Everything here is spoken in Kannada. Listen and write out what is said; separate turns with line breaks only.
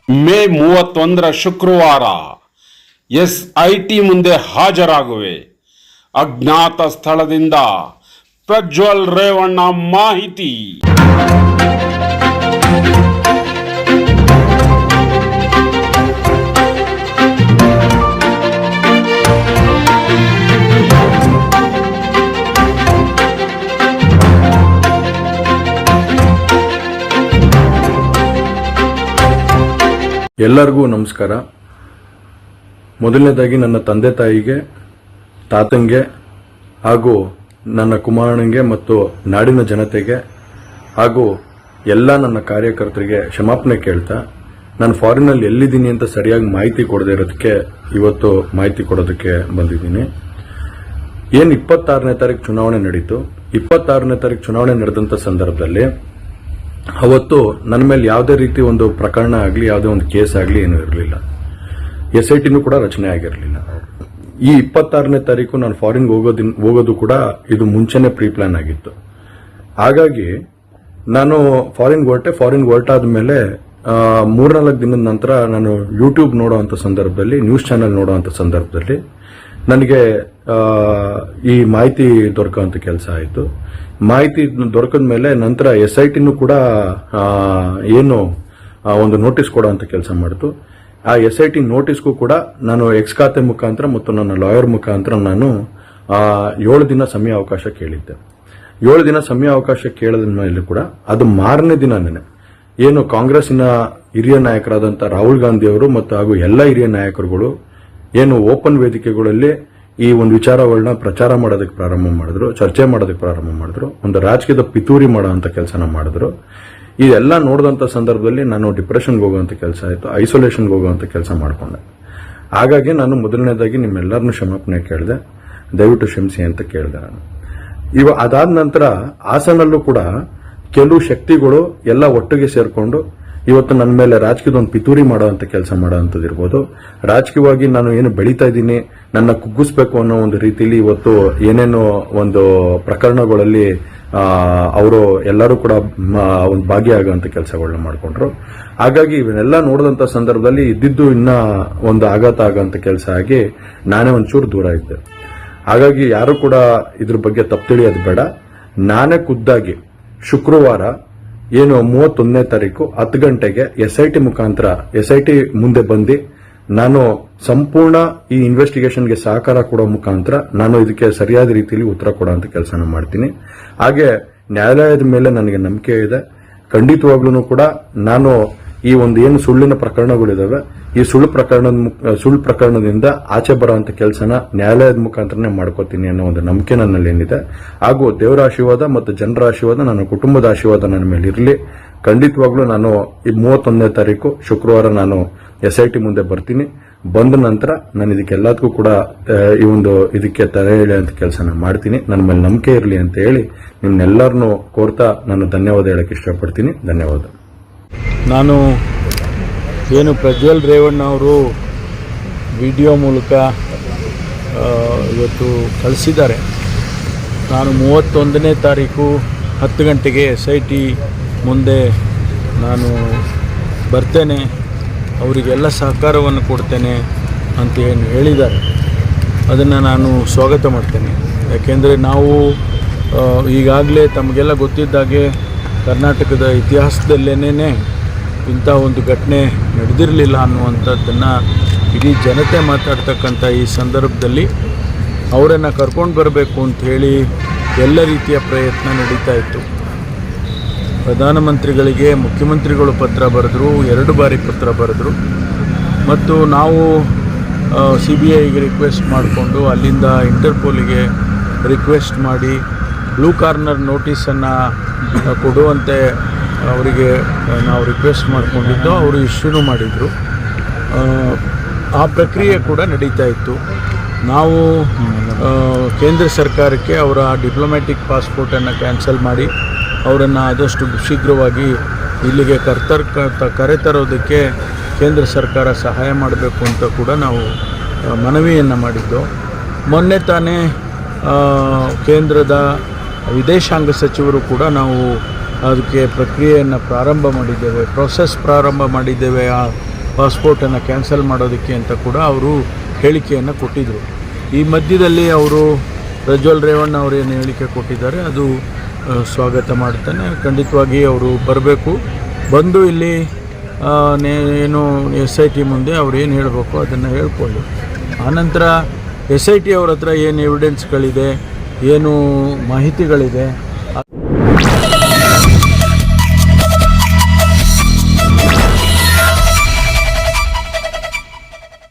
ಮೇ 31 ಶುಕ್ರವಾರ SIT ಮುಂದೆ ಹಾಜರಾಗುವೆ. ಅಜ್ಞಾತ ಸ್ಥಳದಿಂದ ಪ್ರಜ್ವಲ್ ರೇವಣ್ಣ ಮಾಹಿತಿ.
ಎಲ್ಲರಿಗೂ ನಮಸ್ಕಾರ. ಮೊದಲನೇದಾಗಿ ನನ್ನ ತಂದೆ ತಾಯಿಗೆ, ತಾತಂಗೆ ಹಾಗೂ ನನ್ನ ಕುಮಾರನಿಗೆ ಮತ್ತು ನಾಡಿನ ಜನತೆಗೆ ಹಾಗೂ ಎಲ್ಲ ನನ್ನ ಕಾರ್ಯಕರ್ತರಿಗೆ ಕ್ಷಮಾಪಣೆ ಕೇಳ್ತಾ, ನಾನು ಫಾರಿನಲ್ಲಿ ಎಲ್ಲಿದ್ದೀನಿ ಅಂತ ಸರಿಯಾಗಿ ಮಾಹಿತಿ ಕೊಡದೇ ಇರೋದಕ್ಕೆ ಇವತ್ತು ಮಾಹಿತಿ ಕೊಡೋದಕ್ಕೆ ಬಂದಿದ್ದೀನಿ. ಏನು 26ನೇ ತಾರೀಕು ಚುನಾವಣೆ ನಡೀತು. 26ನೇ ತಾರೀಕು ಚುನಾವಣೆ ನಡೆದಂಥ ಸಂದರ್ಭದಲ್ಲಿ ಅವತ್ತು ನನ್ನ ಮೇಲೆ ಯಾವುದೇ ರೀತಿ ಒಂದು ಪ್ರಕರಣ ಆಗಲಿ, ಯಾವುದೇ ಒಂದು ಕೇಸ್ ಆಗಲಿ ಏನೂ ಇರಲಿಲ್ಲ. SITನೂ ಕೂಡ ರಚನೆ ಆಗಿರಲಿಲ್ಲ. ಈ 26ನೇ ತಾರೀಕು ನಾನು ಫಾರಿನ್ ಹೋಗೋದು ಕೂಡ ಇದು ಮುಂಚೆನೆ ಪ್ರೀ ಪ್ಲಾನ್ ಆಗಿತ್ತು. ಹಾಗಾಗಿ ನಾನು ಫಾರಿನ್ ಹೊರಟಾದ ಮೇಲೆ 3-4 ದಿನದ ನಂತರ ನಾನು ಯೂಟ್ಯೂಬ್ ನೋಡುವಂಥ ಸಂದರ್ಭದಲ್ಲಿ, ನ್ಯೂಸ್ ಚಾನೆಲ್ ನೋಡುವಂಥ ಸಂದರ್ಭದಲ್ಲಿ ನನಗೆ ಈ ಮಾಹಿತಿ ದೊರಕುವಂಥ ಕೆಲಸ ಆಯಿತು. ಮಾಹಿತಿ ದೊರಕಿದ ಮೇಲೆ ನಂತರ SITನೂ ಕೂಡ ಏನು ಒಂದು ನೋಟಿಸ್ ಕೊಡುವಂಥ ಕೆಲಸ ಮಾಡಿತು. ಆ SIT ನೋಟಿಸ್ಗೂ ಕೂಡ ನಾನು ಎಕ್ಸ್ ಖಾತೆ ಮುಖಾಂತರ ಮತ್ತು ನನ್ನ ಲಾಯರ್ ಮುಖಾಂತರ ನಾನು 7 ದಿನ ಸಮಯ ಅವಕಾಶ ಕೇಳಿದ್ದೆ. 7 ದಿನ ಸಮಯ ಅವಕಾಶ ಕೇಳಿದ ಮೇಲೆ ಕೂಡ ಅದು ಮಾರನೇ ದಿನನೇ ಏನು ಕಾಂಗ್ರೆಸ್ಸಿನ ಹಿರಿಯ ನಾಯಕರಾದಂಥ ರಾಹುಲ್ ಗಾಂಧಿ ಅವರು ಮತ್ತು ಹಾಗೂ ಎಲ್ಲ ಹಿರಿಯ ನಾಯಕರುಗಳು ಏನು ಓಪನ್ ವೇದಿಕೆಗಳಲ್ಲಿ ಈ ಒಂದು ವಿಚಾರಗಳನ್ನ ಪ್ರಚಾರ ಮಾಡೋದಕ್ಕೆ ಪ್ರಾರಂಭ ಮಾಡಿದ್ರು, ಚರ್ಚೆ ಮಾಡೋದಕ್ಕೆ ಪ್ರಾರಂಭ ಮಾಡಿದ್ರು, ಒಂದು ರಾಜಕೀಯದ ಪಿತೂರಿ ಮಾಡುವಂತ ಕೆಲಸನ ಮಾಡಿದ್ರು. ಇದೆಲ್ಲ ನೋಡಿದಂತ ಸಂದರ್ಭದಲ್ಲಿ ನಾನು ಡಿಪ್ರೆಷನ್ಗೆ ಹೋಗುವಂತ ಕೆಲಸ ಆಯಿತು, ಐಸೋಲೇಷನ್ಗೆ ಹೋಗುವಂತ ಕೆಲಸ ಮಾಡಿಕೊಂಡೆ. ಹಾಗಾಗಿ ನಾನು ಮೊದಲನೇದಾಗಿ ನಿಮ್ಮೆಲ್ಲರನ್ನೂ ಕ್ಷಮಾಪಣೆ ಕೇಳಿದೆ, ದಯವಿಟ್ಟು ಕ್ಷಮಿಸಿ ಅಂತ ಕೇಳಿದೆ ನಾನು. ಅದಾದ ನಂತರ ಹಾಸನಲ್ಲೂ ಕೂಡ ಕೆಲವು ಶಕ್ತಿಗಳು ಎಲ್ಲ ಒಟ್ಟಿಗೆ ಸೇರ್ಕೊಂಡು ಇವತ್ತು ನನ್ನ ಮೇಲೆ ರಾಜಕೀಯದ ಒಂದು ಪಿತೂರಿ ಮಾಡುವಂತ ಕೆಲಸ ಮಾಡೋವಂಥದ್ದು ಇರ್ಬೋದು. ರಾಜಕೀಯವಾಗಿ ನಾನು ಏನು ಬೆಳೀತಾ ಇದ್ದೀನಿ, ನನ್ನ ಕುಗ್ಗಿಸ್ಬೇಕು ಅನ್ನೋ ಒಂದು ರೀತಿಯಲ್ಲಿ ಇವತ್ತು ಏನೇನೋ ಒಂದು ಪ್ರಕರಣಗಳಲ್ಲಿ ಅವರು ಎಲ್ಲರೂ ಕೂಡ ಒಂದು ಭಾಗಿಯಾಗುವಂತ ಕೆಲಸಗಳನ್ನ ಮಾಡಿಕೊಂಡ್ರು. ಹಾಗಾಗಿ ಇವನ್ನೆಲ್ಲ ನೋಡಿದಂತ ಸಂದರ್ಭದಲ್ಲಿ ಇದ್ದಿದ್ದು ಇನ್ನ ಒಂದು ಆಘಾತ ಆಗುವಂತ ಕೆಲಸ ಆಗಿ ನಾನೇ ಒಂಚೂರು ದೂರ ಇದ್ದೆ. ಹಾಗಾಗಿ ಯಾರು ಕೂಡ ಇದ್ರ ಬಗ್ಗೆ ತಪ್ಪು ತಿಳಿಯೋದು ಬೇಡ. ನಾನೇ ಖುದ್ದಾಗಿ ಶುಕ್ರವಾರ ಏನು 31ನೇ ತಾರೀಕು 10 ಗಂಟೆಗೆ SIT ಮುಖಾಂತರ SIT ಮುಂದೆ ಬಂದು ನಾನು ಸಂಪೂರ್ಣ ಈ ಇನ್ವೆಸ್ಟಿಗೇಷನ್ಗೆ ಸಹಕಾರ ಕೊಡೋ ಮುಖಾಂತರ ನಾನು ಇದಕ್ಕೆ ಸರಿಯಾದ ರೀತಿಯಲ್ಲಿ ಉತ್ತರ ಕೊಡುವಂತ ಕೆಲಸನ ಮಾಡ್ತೀನಿ. ಹಾಗೆ ನ್ಯಾಯಾಲಯದ ಮೇಲೆ ನನಗೆ ನಂಬಿಕೆ ಇದೆ. ಖಂಡಿತವಾಗ್ಲೂ ಕೂಡ ನಾನು ಈ ಒಂದು ಏನು ಸುಳ್ಳಿನ ಪ್ರಕರಣಗಳಿದಾವೆ, ಈ ಸುಳ್ಳು ಪ್ರಕರಣದಿಂದ ಆಚೆ ಬರುವಂತ ಕೆಲಸನ ನ್ಯಾಯಾಲಯದ ಮುಖಾಂತರನೇ ಮಾಡ್ಕೋತೀನಿ ಅನ್ನೋ ಒಂದು ನಂಬಿಕೆ ನನ್ನಲ್ಲಿ ಏನಿದೆ. ಹಾಗೂ ದೇವರ ಆಶೀರ್ವಾದ ಮತ್ತು ಜನರ ಆಶೀರ್ವಾದ, ನನ್ನ ಕುಟುಂಬದ ಆಶೀರ್ವಾದ ನನ್ನ ಮೇಲೆ ಇರಲಿ. ಖಂಡಿತವಾಗ್ಲೂ ನಾನು ಈ 31ನೇ ತಾರೀಕು ಶುಕ್ರವಾರ ನಾನು SIT ಮುಂದೆ ಬರ್ತೀನಿ. ಬಂದ ನಂತರ ನಾನು ಇದಕ್ಕೆಲ್ಲದಕ್ಕೂ ಕೂಡ ಈ ಒಂದು ಇದಕ್ಕೆ ತಲೆ ಎಳೆಯುವಂತ ಕೆಲಸನ ಮಾಡ್ತೀನಿ. ನನ್ನ ಮೇಲೆ ನಂಬಿಕೆ ಇರಲಿ ಅಂತ ಹೇಳಿ ನಿಮ್ನೆಲ್ಲರನ್ನೂ ಕೋರ್ತಾ ನಾನು ಧನ್ಯವಾದ ಹೇಳಕ್ಕೆ ಇಷ್ಟಪಡ್ತೀನಿ. ಧನ್ಯವಾದ.
ನಾನು ಏನು ಪ್ರಜ್ವಲ್ ರೇವಣ್ಣ ಅವರು ವಿಡಿಯೋ ಮೂಲಕ ಇವತ್ತು ಕಳಿಸಿದ್ದಾರೆ. ನಾನು 31ನೇ ತಾರೀಕು 10 ಗಂಟೆಗೆ SIT ಮುಂದೆ ನಾನು ಬರ್ತೇನೆ, ಅವರಿಗೆಲ್ಲ ಸಹಕಾರವನ್ನು ಕೊಡ್ತೇನೆ ಅಂತ ಏನು ಹೇಳಿದ್ದಾರೆ ಅದನ್ನು ನಾನು ಸ್ವಾಗತ ಮಾಡ್ತೇನೆ. ಯಾಕೆಂದರೆ ನಾವು ಈಗಾಗಲೇ ತಮಗೆಲ್ಲ ಗೊತ್ತಿದ್ದಾಗೆ ಕರ್ನಾಟಕದ ಇತಿಹಾಸದಲ್ಲೇನೇ ಇಂಥ ಒಂದು ಘಟನೆ ನಡೆದಿರಲಿಲ್ಲ ಅನ್ನುವಂಥದ್ದನ್ನು ಇಡೀ ಜನತೆ ಮಾತಾಡ್ತಕ್ಕಂಥ ಈ ಸಂದರ್ಭದಲ್ಲಿ ಅವರನ್ನು ಕರ್ಕೊಂಡು ಬರಬೇಕು ಅಂತ ಹೇಳಿ ಎಲ್ಲ ರೀತಿಯ ಪ್ರಯತ್ನ ನಡೀತಾ ಇತ್ತು. ಪ್ರಧಾನಮಂತ್ರಿಗಳಿಗೆ ಮುಖ್ಯಮಂತ್ರಿಗಳು ಪತ್ರ ಬರೆದರು, 2 ಬಾರಿ ಪತ್ರ ಬರೆದರು. ಮತ್ತು ನಾವು CBIಗೆ ರಿಕ್ವೆಸ್ಟ್ ಮಾಡಿಕೊಂಡು ಅಲ್ಲಿಂದ ಇಂಟರ್ಪೋಲಿಗೆ ರಿಕ್ವೆಸ್ಟ್ ಮಾಡಿ ಬ್ಲೂ ಕಾರ್ನರ್ ನೋಟಿಸನ್ನು ಕೊಡುವಂತೆ ಅವರಿಗೆ ನಾವು ರಿಕ್ವೆಸ್ಟ್ ಮಾಡಿಕೊಂಡಿದ್ದು, ಅವರು ಇಶ್ಯೂನೂ ಮಾಡಿದರು. ಆ ಪ್ರಕ್ರಿಯೆ ಕೂಡ ನಡೀತಾ ಇತ್ತು. ನಾವು ಕೇಂದ್ರ ಸರ್ಕಾರಕ್ಕೆ ಅವರ ಡಿಪ್ಲೊಮ್ಯಾಟಿಕ್ ಪಾಸ್ಪೋರ್ಟನ್ನು ಕ್ಯಾನ್ಸಲ್ ಮಾಡಿ ಅವರನ್ನು ಆದಷ್ಟು ಶೀಘ್ರವಾಗಿ ಇಲ್ಲಿಗೆ ಕರೆತರೋದಕ್ಕೆ ಕೇಂದ್ರ ಸರ್ಕಾರ ಸಹಾಯ ಮಾಡಬೇಕು ಅಂತ ಕೂಡ ನಾವು ಮನವಿಯನ್ನು ಮಾಡಿದ್ದು. ಮೊನ್ನೆ ತಾನೇ ಕೇಂದ್ರದ ವಿದೇಶಾಂಗ ಸಚಿವರು ಕೂಡ ನಾವು ಅದಕ್ಕೆ ಪ್ರಕ್ರಿಯೆಯನ್ನು ಪ್ರಾರಂಭ ಮಾಡಿದ್ದೇವೆ, ಪ್ರೋಸೆಸ್ ಪ್ರಾರಂಭ ಮಾಡಿದ್ದೇವೆ. ಪಾಸ್ಪೋರ್ಟನ್ನು ಕ್ಯಾನ್ಸಲ್ ಮಾಡೋದಕ್ಕೆ ಅಂತ ಕೂಡ ಅವರು ಹೇಳಿಕೆಯನ್ನು ಕೊಟ್ಟಿದ್ದರು. ಈ ಮಧ್ಯದಲ್ಲಿ ಅವರು ಪ್ರಜ್ವಲ್ ರೇವಣ್ಣ ಅವರು ಏನು ಹೇಳಿಕೆ ಕೊಟ್ಟಿದ್ದಾರೆ ಅದು ಸ್ವಾಗತ ಮಾಡ್ತಾನೆ. ಖಂಡಿತವಾಗಿ ಅವರು ಬರಬೇಕು, ಬಂದು ಇಲ್ಲಿ ಏನು SIT ಮುಂದೆ ಅವ್ರು ಏನು ಹೇಳಬೇಕು ಅದನ್ನು ಹೇಳ್ಕೊಳ್ಳಿ. ಆನಂತರ SIT ಅವ್ರ ಹತ್ರ ಏನು ಎವಿಡೆನ್ಸ್ಗಳಿದೆ, ಏನು ಮಾಹಿತಿಗಳಿದೆ